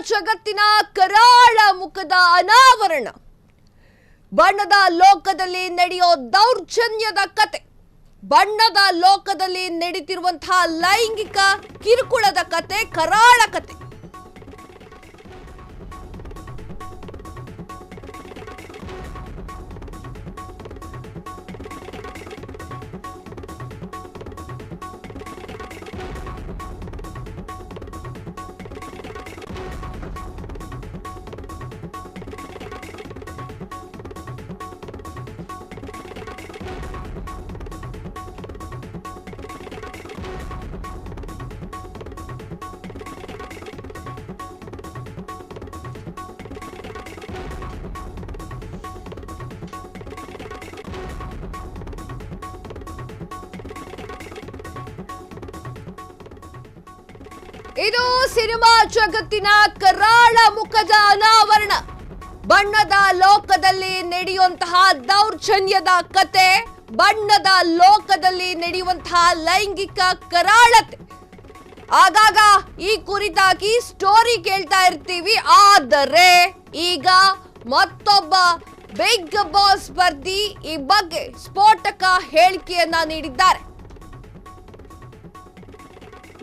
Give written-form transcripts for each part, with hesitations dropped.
ಜಗತ್ತಿನ ಕರಾಳ ಮುಖದ ಅನಾವರಣ. ಬಣ್ಣದ ಲೋಕದಲ್ಲಿ ನಡೆಯೋ ದೌರ್ಜನ್ಯದ ಕತೆ, ಬಣ್ಣದ ಲೋಕದಲ್ಲಿ ನಡೀತಿರುವಂತಹ ಲೈಂಗಿಕ ಕಿರುಕುಳದ ಕತೆ, ಕರಾಳ ಕತೆ. ಇದು ಸಿನಿಮಾ ಜಗತ್ತಿನ ಕರಾಳ ಮುಖದ ಅನಾವರಣ. ಬಣ್ಣದ ಲೋಕದಲ್ಲಿ ನಡೆಯುವಂತಹ ದೌರ್ಜನ್ಯದ ಕತೆ, ಬಣ್ಣದ ಲೋಕದಲ್ಲಿ ನಡೆಯುವಂತಹ ಲೈಂಗಿಕ ಕರಾಳತೆ. ಆಗಾಗ ಈ ಕುರಿತಾಗಿ ಸ್ಟೋರಿ ಕೇಳ್ತಾ ಇರ್ತೀವಿ. ಆದರೆ ಈಗ ಮತ್ತೊಬ್ಬ ಬಿಗ್ ಬಾಸ್ ಸ್ಪರ್ಧಿ ಈ ಬಗ್ಗೆ ಸ್ಫೋಟಕ ಹೇಳಿಕೆಯನ್ನ ನೀಡಿದ್ದಾರೆ.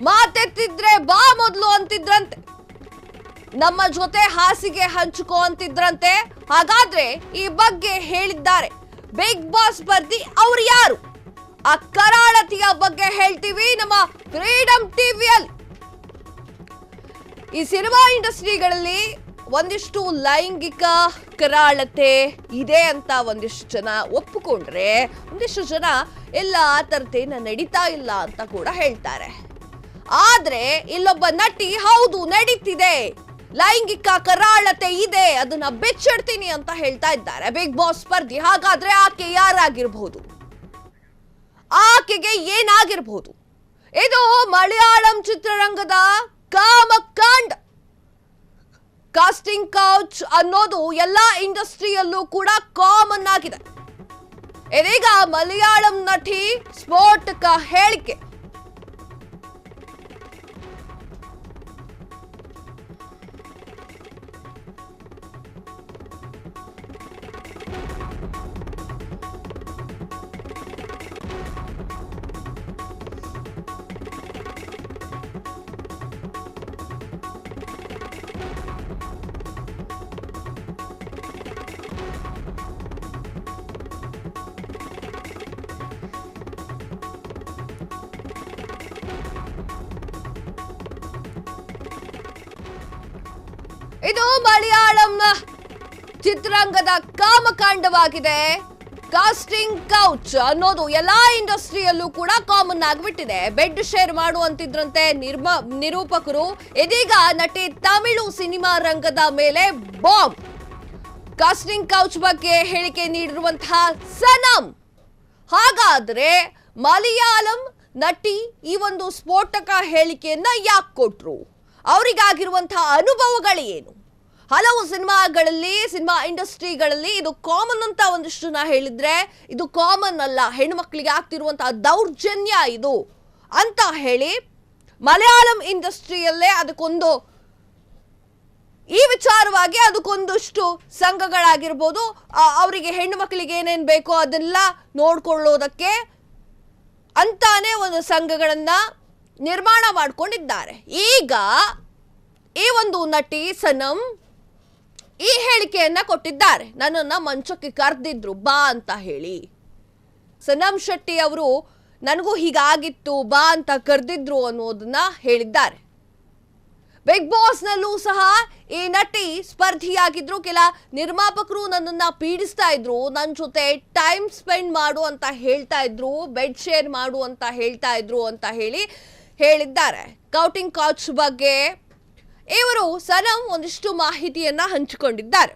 ಮಾತೆತ್ತಿದ್ರೆ ಬಾ ಮೊದಲು ಅಂತಿದ್ರಂತೆ, ನಮ್ಮ ಜೊತೆ ಹಾಸಿಗೆ ಹಂಚಿಕೋ ಅಂತಿದ್ರಂತೆ. ಹಾಗಾದ್ರೆ ಈ ಬಗ್ಗೆ ಹೇಳಿದ್ದಾರೆ ಬಿಗ್ ಬಾಸ್ ಸ್ಪರ್ಧಿ. ಅವ್ರು ಯಾರು? ಆ ಕರಾಳತೆಯ ಬಗ್ಗೆ ಹೇಳ್ತೀವಿ ನಮ್ಮ ಫ್ರೀಡಂ ಟಿವಿಯಲ್ಲಿ. ಈ ಸಿನಿಮಾ ಇಂಡಸ್ಟ್ರಿಗಳಲ್ಲಿ ಒಂದಿಷ್ಟು ಲೈಂಗಿಕ ಕರಾಳತೆ ಇದೆ ಅಂತ ಒಂದಿಷ್ಟು ಜನ ಒಪ್ಪಿಕೊಂಡ್ರೆ, ಒಂದಿಷ್ಟು ಜನ ಎಲ್ಲ ಆ ಥರದ್ದೇನ ನಡೀತಾ ಇಲ್ಲ ಅಂತ ಕೂಡ ಹೇಳ್ತಾರೆ. ಆದ್ರೆ ಇಲ್ಲೊಬ್ಬ ನಟಿ ಹೌದು ನಡೀತಿದೆ, ಲೈಂಗಿಕ ಕರಾಳತೆ ಇದೆ, ಅದನ್ನ ಬೆಚ್ಚಿಡ್ತೀನಿ ಅಂತ ಹೇಳ್ತಾ ಇದ್ದಾರೆ ಬಿಗ್ ಬಾಸ್ ಸ್ಪರ್ಧಿ. ಹಾಗಾದ್ರೆ ಆಕೆ ಯಾರಾಗಿರ್ಬಹುದು? ಆಕೆಗೆ ಏನಾಗಿರ್ಬಹುದು? ಇದು ಮಲಯಾಳಂ ಚಿತ್ರರಂಗದ ಕಾಮಕಾಂಡ. ಕಾಸ್ಟಿಂಗ್ ಕೌಚ್ ಅನ್ನೋದು ಎಲ್ಲಾ ಇಂಡಸ್ಟ್ರಿಯಲ್ಲೂ ಕೂಡ ಕಾಮನ್ ಆಗಿದೆ. ಇದೀಗ ಮಲಯಾಳಂ ನಟಿ ಸ್ಫೋಟಕ ಹೇಳಿಕೆ. ಇದು ಮಲಯಾಳಂನ ಚಿತ್ರರಂಗದ ಕಾಮಕಾಂಡವಾಗಿದೆ. ಕಾಸ್ಟಿಂಗ್ ಕೌಚ್ ಅನ್ನೋದು ಎಲ್ಲಾ ಇಂಡಸ್ಟ್ರಿಯಲ್ಲೂ ಕೂಡ ಕಾಮನ್ ಆಗಿಬಿಟ್ಟಿದೆ. ಬೆಡ್ ಶೇರ್ ಮಾಡುವಂತಿದ್ರಂತೆ ನಿರೂಪಕರು. ಇದೀಗ ನಟಿ ತಮಿಳು ಸಿನಿಮಾ ರಂಗದ ಮೇಲೆ ಬಾಂಬ್. ಕಾಸ್ಟಿಂಗ್ ಕೌಚ್ ಬಗ್ಗೆ ಹೇಳಿಕೆ ನೀಡಿರುವಂತಹ ಸನಂ. ಹಾಗಾದ್ರೆ ಮಲಯಾಳಂ ನಟಿ ಈ ಒಂದು ಸ್ಫೋಟಕ ಹೇಳಿಕೆಯನ್ನ ಯಾಕೆ ಕೊಟ್ರು? ಅವರಿಗಾಗಿರುವಂತಹ ಅನುಭವಗಳೇನು? ಹಲವು ಸಿನಿಮಾ ಇಂಡಸ್ಟ್ರಿಗಳಲ್ಲಿ ಇದು ಕಾಮನ್ ಅಂತ ಒಂದಿಷ್ಟು ಜನ ಹೇಳಿದ್ರೆ, ಇದು ಕಾಮನ್ ಅಲ್ಲ, ಹೆಣ್ಮಕ್ಳಿಗೆ ಆಗ್ತಿರುವಂತಹ ದೌರ್ಜನ್ಯ ಇದು ಅಂತ ಹೇಳಿ ಮಲಯಾಳಂ ಇಂಡಸ್ಟ್ರಿಯಲ್ಲೇ ಅದಕ್ಕೊಂದು ಈ ವಿಚಾರವಾಗಿ ಅದಕ್ಕೊಂದಷ್ಟು ಸಂಘಗಳಾಗಿರ್ಬೋದು, ಅವರಿಗೆ ಹೆಣ್ಣು ಮಕ್ಕಳಿಗೆ ಏನೇನು ಬೇಕೋ ಅದನ್ನೆಲ್ಲ ನೋಡ್ಕೊಳ್ಳೋದಕ್ಕೆ ಅಂತಾನೆ ಒಂದು ಸಂಘಗಳನ್ನ ನಿರ್ಮಾಣ ಮಾಡಿಕೊಂಡಿದ್ದಾರೆ. ಈಗ ಈ ಒಂದು ನಟಿ ಸನಂ ಈ ಹೇಳಿಕೆಯನ್ನ ಕೊಟ್ಟಿದ್ದಾರೆ. ನನ್ನನ್ನ ಮಂಚಕ್ಕೆ ಕರೆದಿದ್ರು ಬಾ ಅಂತ ಹೇಳಿ. ಸನಂ ಶೆಟ್ಟಿ ಅವರು ನನಗೂ ಹೀಗಾಗಿತ್ತು ಬಾ ಅಂತ ಕರೆದಿದ್ರು ಅನ್ನೋದನ್ನ ಹೇಳಿದ್ದಾರೆ. ಬಿಗ್ ಬಾಸ್ ನಲ್ಲೂ ಸಹ ಈ ನಟಿ ಸ್ಪರ್ಧಿಯಾಗಿದ್ರು. ಕೆಲ ನಿರ್ಮಾಪಕರು ನನ್ನನ್ನ ಪೀಡಿಸ್ತಾ ಇದ್ರು, ನನ್ನ ಜೊತೆ ಟೈಮ್ ಸ್ಪೆಂಡ್ ಮಾಡು ಅಂತ ಹೇಳ್ತಾ ಇದ್ರು, ಬೆಡ್ ಶೇರ್ ಮಾಡು ಅಂತ ಹೇಳ್ತಾ ಇದ್ರು ಅಂತ ಹೇಳಿದ್ದಾರೆ. ಕೌಟಿಂಗ್ ಕೌಚ್ ಬಗ್ಗೆ ಇವರು ಸನಂ ಒಂದಿಷ್ಟು ಮಾಹಿತಿಯನ್ನ ಹಂಚಿಕೊಂಡಿದ್ದಾರೆ.